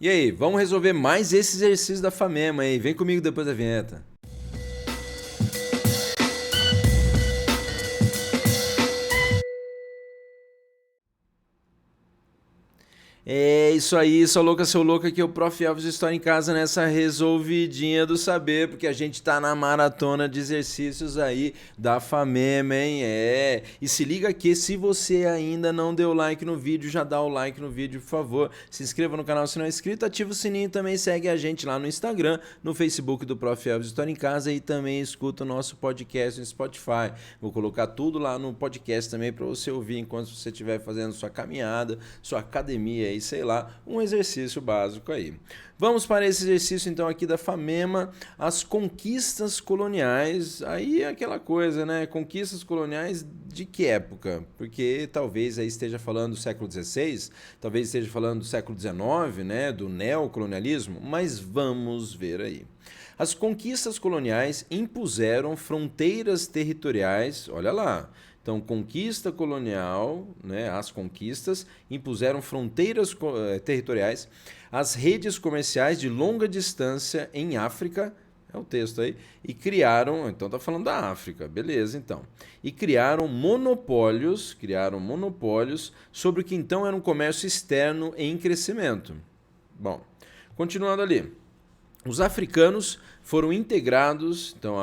E aí, vamos resolver mais esse exercício da FAMEMA aí. Vem comigo depois da vinheta. É isso aí, sou louca, seu louco, aqui é o Prof. Elvis, estou em casa nessa resolvidinha do saber, porque a gente tá na maratona de exercícios aí da FAMEMA, hein? E se liga que se você ainda não deu like no vídeo, já dá o like no vídeo, por favor. Se inscreva no canal se não é inscrito, ativa o sininho, também segue a gente lá no Instagram, no Facebook do Prof. Elvis, estou em casa e também escuta o nosso podcast no Spotify. Vou colocar tudo lá no podcast também para você ouvir enquanto você estiver fazendo sua caminhada, sua academia aí, sei lá, um exercício básico aí. Vamos para esse exercício então aqui da FAMEMA, as conquistas coloniais, aí é aquela coisa, né? Conquistas coloniais de que época? Porque talvez aí esteja falando do século XVI, talvez esteja falando do século XIX, né? Do neocolonialismo, mas vamos ver aí. As conquistas coloniais impuseram fronteiras territoriais, olha lá. Então, conquista colonial, né, as conquistas impuseram fronteiras territoriais, as redes comerciais de longa distância em África, é o texto aí, e criaram, então está falando da África, beleza então, e criaram monopólios sobre o que então era um comércio externo em crescimento. Bom, continuando ali. Os africanos foram integrados, então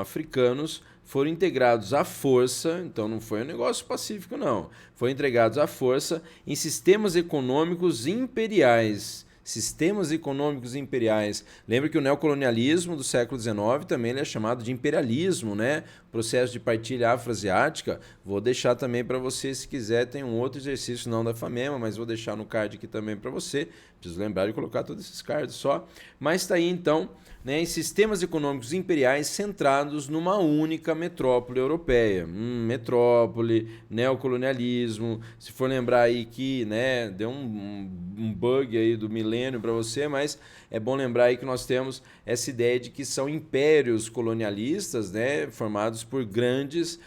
foram integrados à força, então não foi um negócio pacífico não, foram integrados à força em sistemas econômicos imperiais. Sistemas econômicos imperiais. Lembra que o neocolonialismo do século XIX também ele é chamado de imperialismo, né? Processo de partilha afroasiática. Vou deixar também para você, se quiser, tem um outro exercício, não da FAMEMA, mas vou deixar no card aqui também para você. Preciso lembrar de colocar todos esses cards só. Mas está aí então, né, em sistemas econômicos imperiais centrados numa única metrópole europeia. Metrópole, neocolonialismo. Se for lembrar aí que, né, deu um bug aí do milênio para você, mas é bom lembrar aí que nós temos essa ideia de que são impérios colonialistas, né, formados por grandes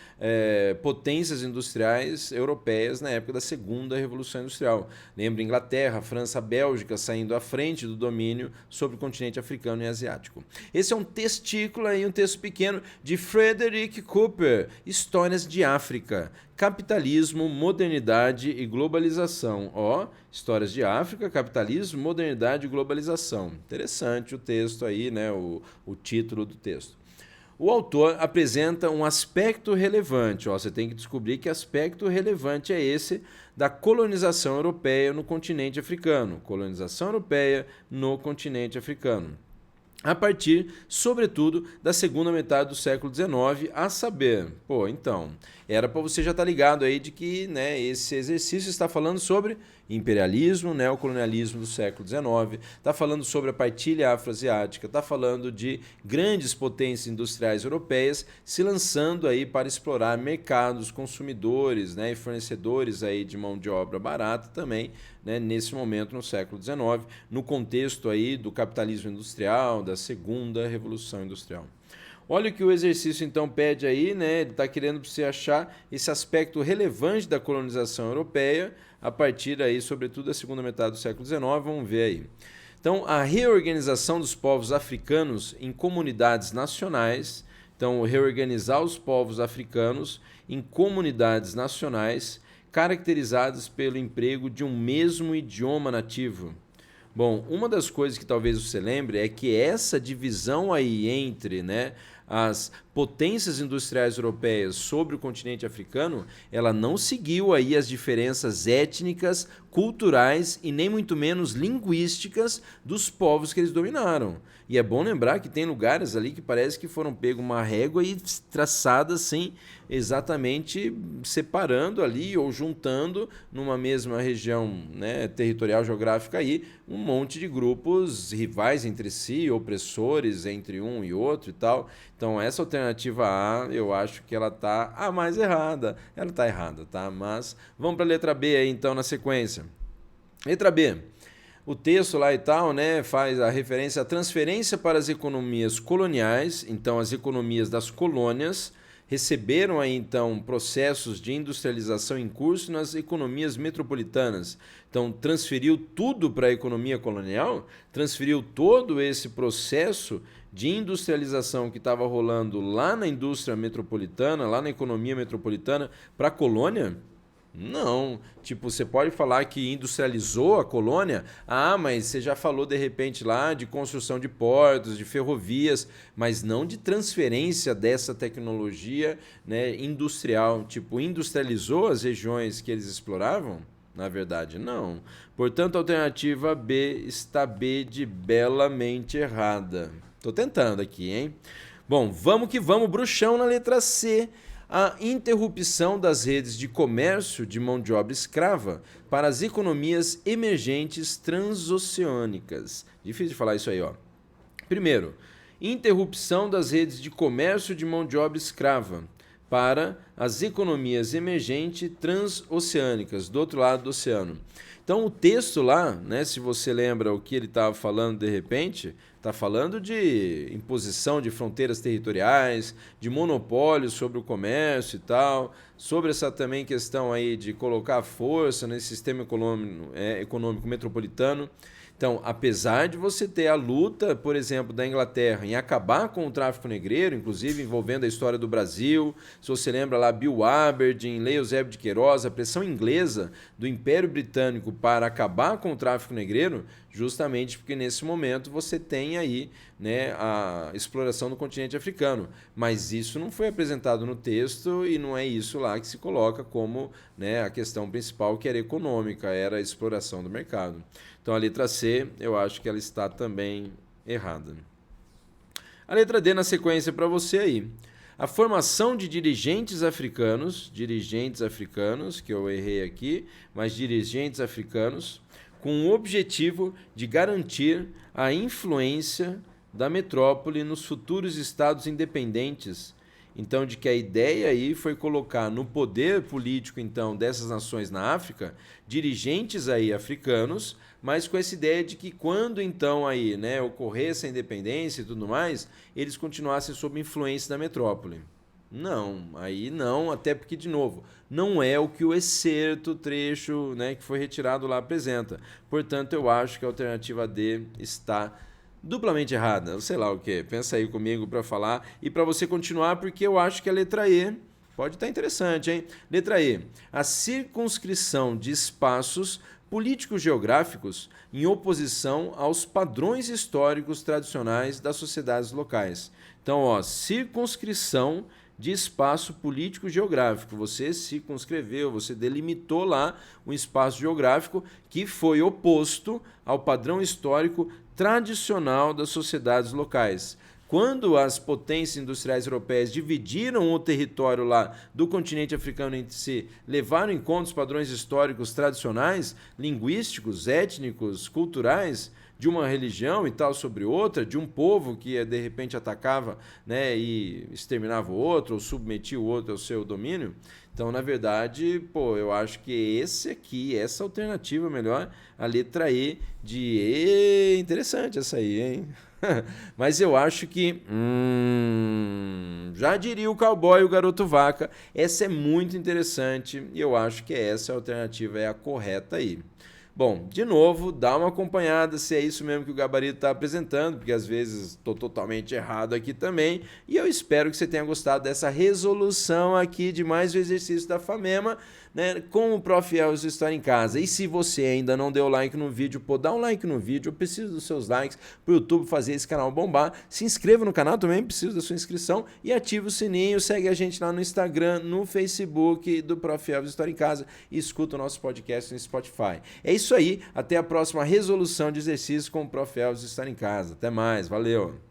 potências industriais europeias na época da Segunda Revolução Industrial. Lembra Inglaterra, França, Bélgica saindo à frente do domínio sobre o continente africano e asiático. Esse é um testículo aí, um texto pequeno de Frederick Cooper, Histórias de África, Capitalismo, Modernidade e Globalização. Ó, Histórias de África, Capitalismo, Modernidade e Globalização. Interessante o texto aí, né? O título do texto. O autor apresenta um aspecto relevante. Ó, você tem que descobrir que aspecto relevante é esse da colonização europeia no continente africano. Colonização europeia no continente africano. A partir, sobretudo, da segunda metade do século XIX, a saber, então, era para você já estar ligado aí de que, né, esse exercício está falando sobre imperialismo, neocolonialismo do século XIX, está falando sobre a partilha afroasiática, está falando de grandes potências industriais europeias se lançando aí para explorar mercados, consumidores, né, e fornecedores aí de mão de obra barata também, né, nesse momento no século XIX, no contexto aí do capitalismo industrial, da segunda revolução industrial. Olha o que o exercício então pede aí, né? Ele está querendo você achar esse aspecto relevante da colonização europeia a partir aí, sobretudo, da segunda metade do século XIX. Vamos ver aí. Então, a reorganização dos povos africanos em comunidades nacionais. Então, reorganizar os povos africanos em comunidades nacionais caracterizadas pelo emprego de um mesmo idioma nativo. Bom, uma das coisas que talvez você lembre é que essa divisão aí entre, né, as potências industriais europeias sobre o continente africano, ela não seguiu aí as diferenças étnicas, culturais e nem muito menos linguísticas dos povos que eles dominaram. E é bom lembrar que tem lugares ali que parece que foram pegos uma régua e traçadas assim, exatamente separando ali ou juntando numa mesma região, né, territorial geográfica aí, um monte de grupos rivais entre si, opressores entre um e outro e tal. Então essa alternativa A, eu acho que ela está a mais errada. Ela está errada, tá? Mas vamos para a letra B aí então na sequência. Letra B. O texto lá e tal, né, faz a referência à transferência para as economias coloniais, então as economias das colônias, receberam aí então processos de industrialização em curso nas economias metropolitanas. Então transferiu tudo para a economia colonial, transferiu todo esse processo de industrialização que estava rolando lá na indústria metropolitana, lá na economia metropolitana, para a colônia? Não. Tipo, você pode falar que industrializou a colônia? Ah, mas você já falou de repente lá de construção de portos, de ferrovias, mas não de transferência dessa tecnologia, né, industrial. Tipo, industrializou as regiões que eles exploravam? Na verdade, não. Portanto, a alternativa B está B de belamente errada. Tô tentando aqui, hein? Bom, vamos que vamos, bruxão na letra C. A interrupção das redes de comércio de mão de obra escrava para as economias emergentes transoceânicas. Difícil de falar isso aí, ó. Primeiro, interrupção das redes de comércio de mão de obra escrava para as economias emergentes transoceânicas, do outro lado do oceano. Então, o texto lá, né, se você lembra o que ele estava falando de repente, está falando de imposição de fronteiras territoriais, de monopólio sobre o comércio e tal, sobre essa também questão aí de colocar força nesse sistema econômico metropolitano. Então, apesar de você ter a luta, por exemplo, da Inglaterra em acabar com o tráfico negreiro, inclusive envolvendo a história do Brasil, se você lembra lá Bill Aberdeen, Lei Eusébio de Queiroz, a pressão inglesa do Império Britânico para acabar com o tráfico negreiro, justamente porque nesse momento você tem aí, né, a exploração do continente africano. Mas isso não foi apresentado no texto e não é isso lá que se coloca como, né, a questão principal, que era econômica, era a exploração do mercado. Então a letra C, eu acho que ela está também errada. A letra D na sequência para você aí. A formação de dirigentes africanos, que eu errei aqui, mas dirigentes africanos, com o objetivo de garantir a influência da metrópole nos futuros estados independentes. Então, de que a ideia aí foi colocar no poder político então dessas nações na África dirigentes aí africanos, mas com essa ideia de que quando então aí, né, ocorresse a independência e tudo mais, eles continuassem sob influência da metrópole. Não, aí não, até porque, de novo, não é o que o excerto, trecho, né, que foi retirado lá apresenta. Portanto, eu acho que a alternativa D está duplamente errada. Sei lá o que, pensa aí comigo para falar e para você continuar, porque eu acho que a letra E pode estar interessante, hein? Letra E, a circunscrição de espaços políticos geográficos em oposição aos padrões históricos tradicionais das sociedades locais. Então, ó, circunscrição de espaço político geográfico. Você circunscreveu, você delimitou lá um espaço geográfico que foi oposto ao padrão histórico tradicional das sociedades locais. Quando as potências industriais europeias dividiram o território lá do continente africano entre si, levaram em conta os padrões históricos tradicionais, linguísticos, étnicos, culturais, de uma religião e tal sobre outra, de um povo que de repente atacava, né, e exterminava o outro, ou submetia o outro ao seu domínio. Então, na verdade, eu acho que essa alternativa melhor, a letra E de E, interessante essa aí, hein? Mas eu acho que, já diria o cowboy e o garoto vaca, essa é muito interessante e eu acho que essa alternativa é a correta aí. Bom, de novo, dá uma acompanhada se é isso mesmo que o gabarito está apresentando, porque às vezes estou totalmente errado aqui também. E eu espero que você tenha gostado dessa resolução aqui de mais um exercício da FAMEMA, né, com o Prof. Elvis História em Casa. E se você ainda não deu like no vídeo, dá um like no vídeo. Eu preciso dos seus likes para o YouTube fazer esse canal bombar. Se inscreva no canal também, preciso da sua inscrição. E ative o sininho, segue a gente lá no Instagram, no Facebook do Prof. Elvis História em Casa e escuta o nosso podcast no Spotify. É isso aí, até a próxima resolução de exercício com o Prof. Elvis História em Casa. Até mais, valeu!